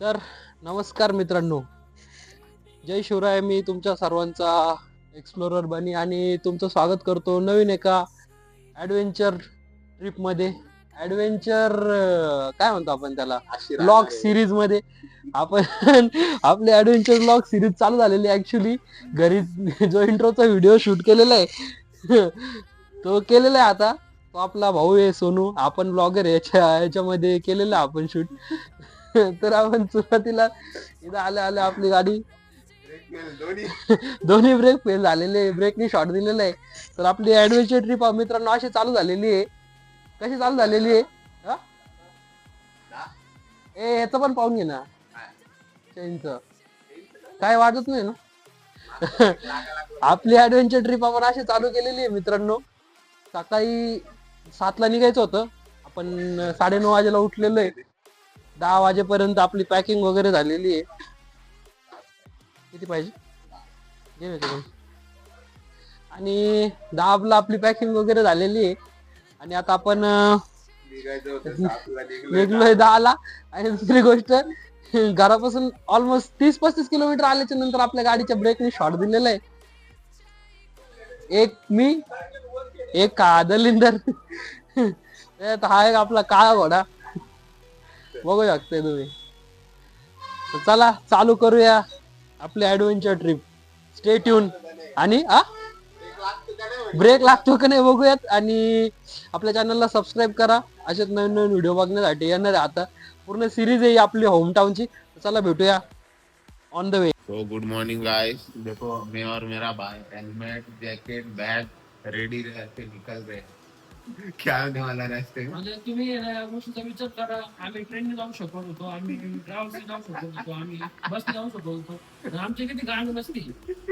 तर नमस्कार मित्रांनो, जय शिवराय. मी तुमच्या सर्वांचा एक्सप्लोरर बनी आणि तुमचं स्वागत करतो नवीन एका ॲडव्हेंचर ट्रिपमध्ये. ॲडव्हेंचर काय म्हणतो आपण त्याला, ब्लॉग सिरीज मध्ये आपण आपली ॲडव्हेंचर ब्लॉग सिरीज चालू झालेली. ॲक्च्युली घरी जो इंट्रोचा व्हिडिओ शूट केलेला आहे तो केलेला आहे. आता तो आपला भाऊ आहे सोनू, आपण ब्लॉगर आहे, याच्यामध्ये केलेला आपण शूट. तर आपण सुरुवातीला इथं आल्या आल्या आपली गाडी दोन्ही ब्रेक फेल झालेले, ब्रेकनी शॉट दिलेला आहे. तर आपली ऍडव्हेंचर ट्रिप मित्रांनो अशी चालू झालेली आहे. कशी चालू झालेली आहे ए याचं पण पाहून घे ना, चेनचं काय वाटत नाही ना. आपली ऍडव्हेंचर ट्रिप आपण अशी चालू केलेली आहे मित्रांनो. सकाळी 7ला निघायचं होतं, आपण 9:30 वाजेला उठलेलो आहे. 10 वाजेपर्यंत आपली पॅकिंग वगैरे झालेली आहे. किती पाहिजे आणि 10ला आपली पॅकिंग वगैरे झालेली आहे. आणि आता आपण निघलोय 10ला. आणि दुसरी गोष्ट, घरापासून ऑलमोस्ट 30-35 किलोमीटर आल्याच्या नंतर आपल्या गाडीच्या ब्रेकने शॉट दिलेला आहे. एक मी, एक का दलिंदर, हा एक आपला काळा घोडा बघू शकते तुम्ही. चला चालू करूया आपली ऍडव्हेंचर ट्रिप. Stay tune. आणि ब्रेक लागतो का नाही बघूयात. आणि आपल्या चॅनलला सबस्क्राईब करा असेच नवीन नवीन व्हिडिओ बघण्यासाठी. येणार आहे आता पूर्ण सिरीज आहे आपली होम टाउनची. चला भेटूया ऑन द वे. तो गुड मॉर्निंग गाइस, देखो मैं और मेरा भाई हेलमेट जैकेट बैग रेडी रहते निकल रहे हैं. क्या होने वाला रास्ते में. म्हणजे तुम्ही या गोष्टीचा विचार करा. आम्ही ट्रेनने जाऊ शकत होतो, आम्ही ट्रॅव्हल्सने जाऊ शकत होतो, आम्ही बसने जाऊ शकत होतो. आणि आमची किती गाडी नसती,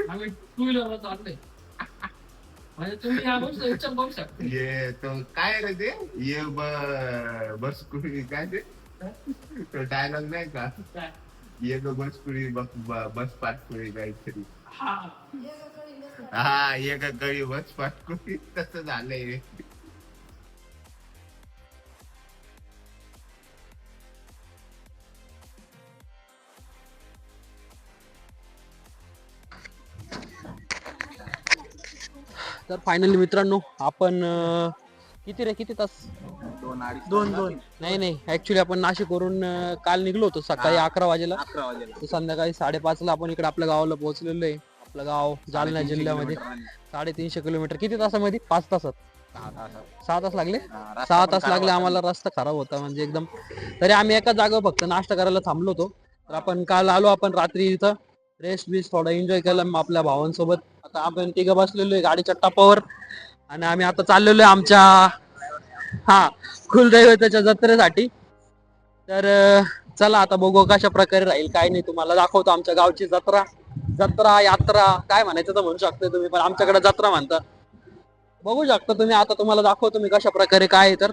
आम्ही 2 व्हीलरवर चाललोय. म्हणजे तुम्ही या गोष्टीचा विचार करू शकता. ये तो काय रे ते, ये बस कुड़ी काय ते, तो डायलॉग नाही का, काय ये बस कुड़ी बस पाठ कुड़ी काहीतरी. हा हा ये का गळी बस पाठ कुड़ी, तसं झालंय रे. तर फायनली मित्रांनो आपण किती तास, 2 नाही नाही ऍक्च्युली आपण नाशिकवरून काल निघलो होतो सकाळी 11 वाजेला. तर संध्याकाळी 5:30ला आपण इकडे आपल्या गावाला पोहोचलेलो आहे. आपलं गाव जालना जिल्ह्यामध्ये 350 किलोमीटर. किती तासामध्ये? 5 तासात 6 तास लागले. 6 तास लागले आम्हाला. रस्ता खराब होता म्हणजे एकदम. तरी आम्ही एका जागेवर फक्त नाश्ता करायला थांबलो होतो. तर आपण काल आलो, आपण रात्री इथं रेस्ट बीस थोडा एन्जॉय केला आपल्या भावांसोबत. आता आपण तिघं बसलेलो आहे गाडीच्या टपावर आणि आम्ही आता चाललेलो आहे आमच्या कुलदैवताच्या जत्रेसाठी. तर चला आता बघू कशा प्रकारे राहील काय नाही, तुम्हाला दाखवतो आमच्या गावची जत्रा यात्रा काय म्हणायचं तर म्हणू शकता तुम्ही, पण आमच्याकडे जत्रा म्हणतात. बघू शकता तुम्ही. आता तुम्हाला दाखवतो मी कशा प्रकारे काय. तर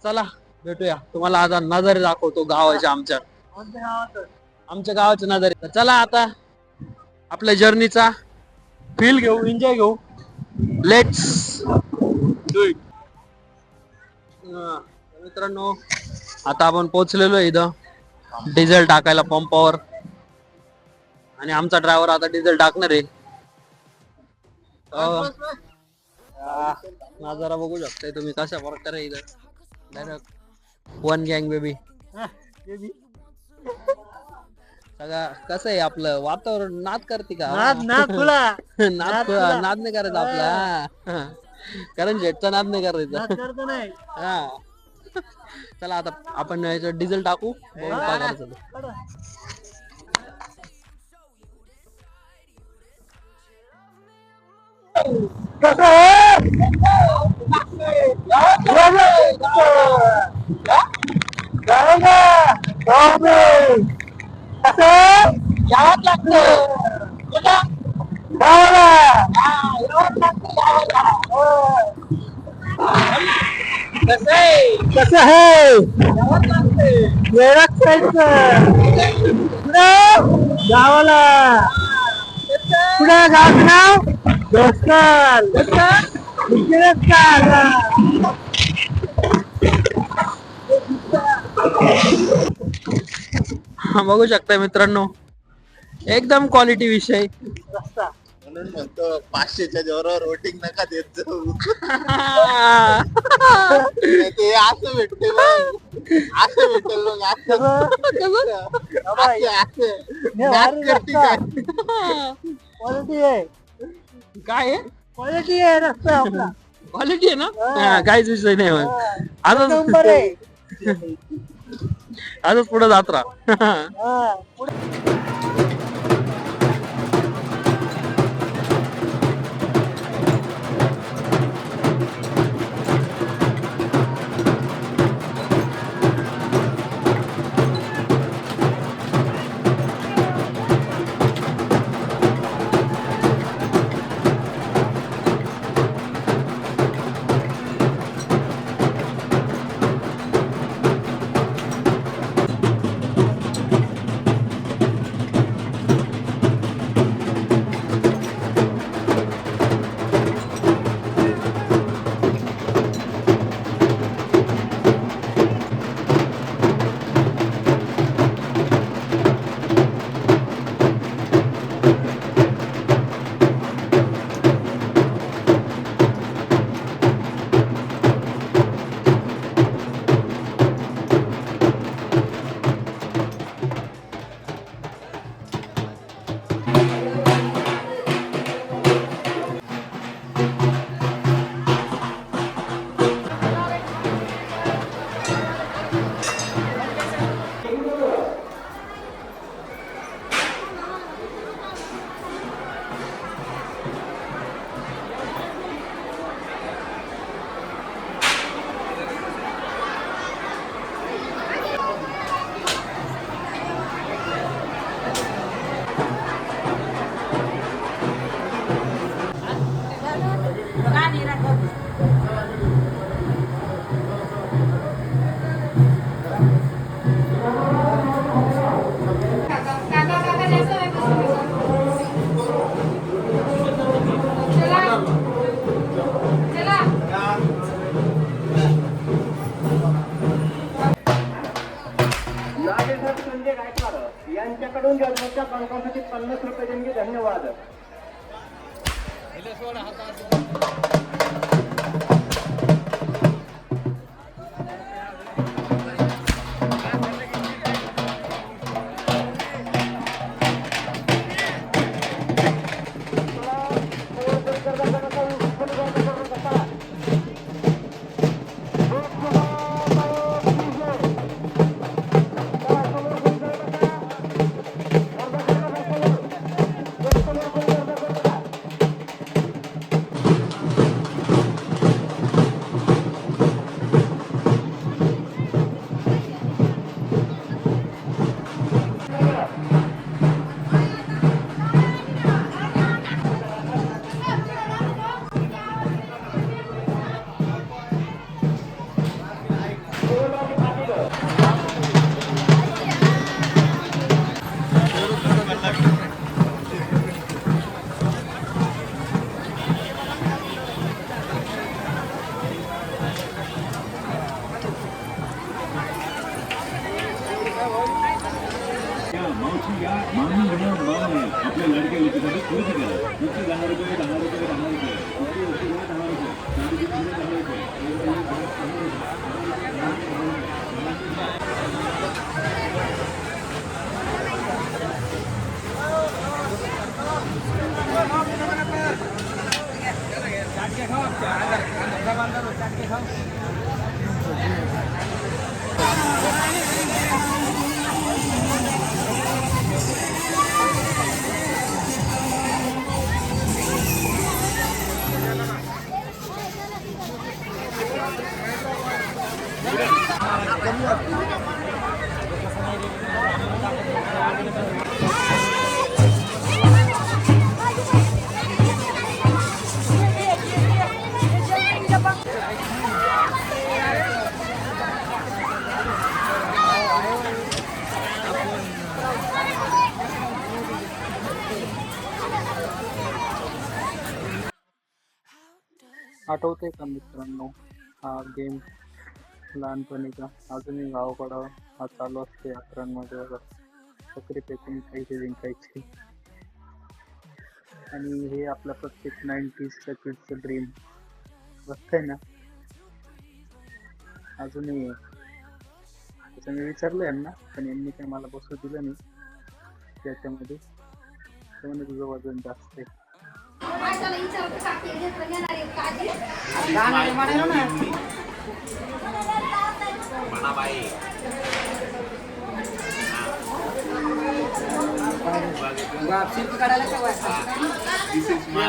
चला भेटूया. तुम्हाला आता नजारे दाखवतो गावाच्या, आमच्या गावाच्या नजारे. तर चला आता आपल्या जर्नीचा फील घेऊ, एन्जॉय घेऊ. Let's do it. मित्रांनो आता आपण पोहोचलेलो आहे इथं डिझेल टाकायला पंपावर. आणि आमचा ड्रायव्हर आता डिझेल टाकणार आहे. नजारा बघू शकताय तुम्ही कशा प्रकारे इथं डायरेक्ट वन गँग बेबी. सगळं कसं आहे आपलं वातावरण. नाद करते का? नाद तुला नाद नाही करायचा आपला. कारण जेटचा नाद नाही करायचा. करतो नाही. हा चला आता आपण याच्यात डिझेल टाकू. बघू काय करायचं ते. कसं आहे वेळात गावाला पुढे गाव नाव दोस्ताल. बघू शकता मित्रांनो, एकदम क्वालिटी विषय. रस्ता म्हणून म्हणतो 500च्या जोरावर वोटिंग नका देत जाऊ. ते असं भेटते मग, असं भेटेल मग, क्वालिटी आहे, काय आहे? क्वालिटी आहे रस्ता आपला. क्वालिटी आहे ना? हा, काहीच विषय नाही मग. नंबर आहे. आजच पुढे जात राहा. हा, पुढे संजय गायकवाड यांच्याकडून जन्मच्या बांधकामासाठी 50 रुपये देणगी. धन्यवाद. आपल्या लडक्या लोकांसाठी खरेदी करा. नुसते 10 रुपये 10 रुपये 10 रुपये नुसती वस्तू घ्या 10 रुपये 10 आठवते का मित्रांनो हा गेम लहानपणीचा? अजूनही गावाकडं हा चालू असते यात्रांमध्ये वगैरे. बकरी फेकून पैसे जिंकायचे. आणि हे आपला प्रत्येक 90s किडचं ड्रीम बघताय ना अजूनही आहे. तसं मी विचारलं यांना पण यांनी काही मला बसू दिलं नाही त्याच्यामध्ये. त्यामुळे तुझं वजन जास्त आहे. This is my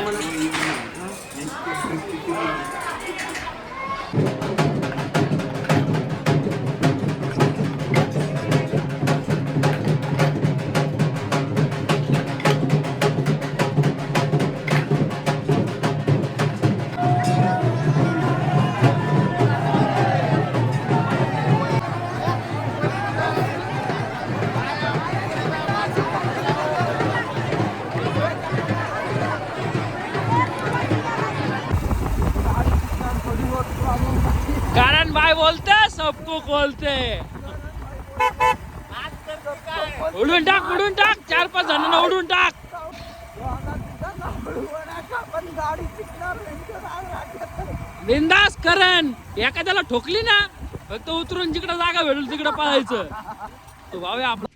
कारण भाई बोलते सबको बोलते. उडून टाक 4-5 जणांना उडून टाक. बिंदास करण एखाद्याला ठोकली ना फक्त उतरून जिकडे जागा भेटल तिकडे पळायचं. तो भाऊ आपला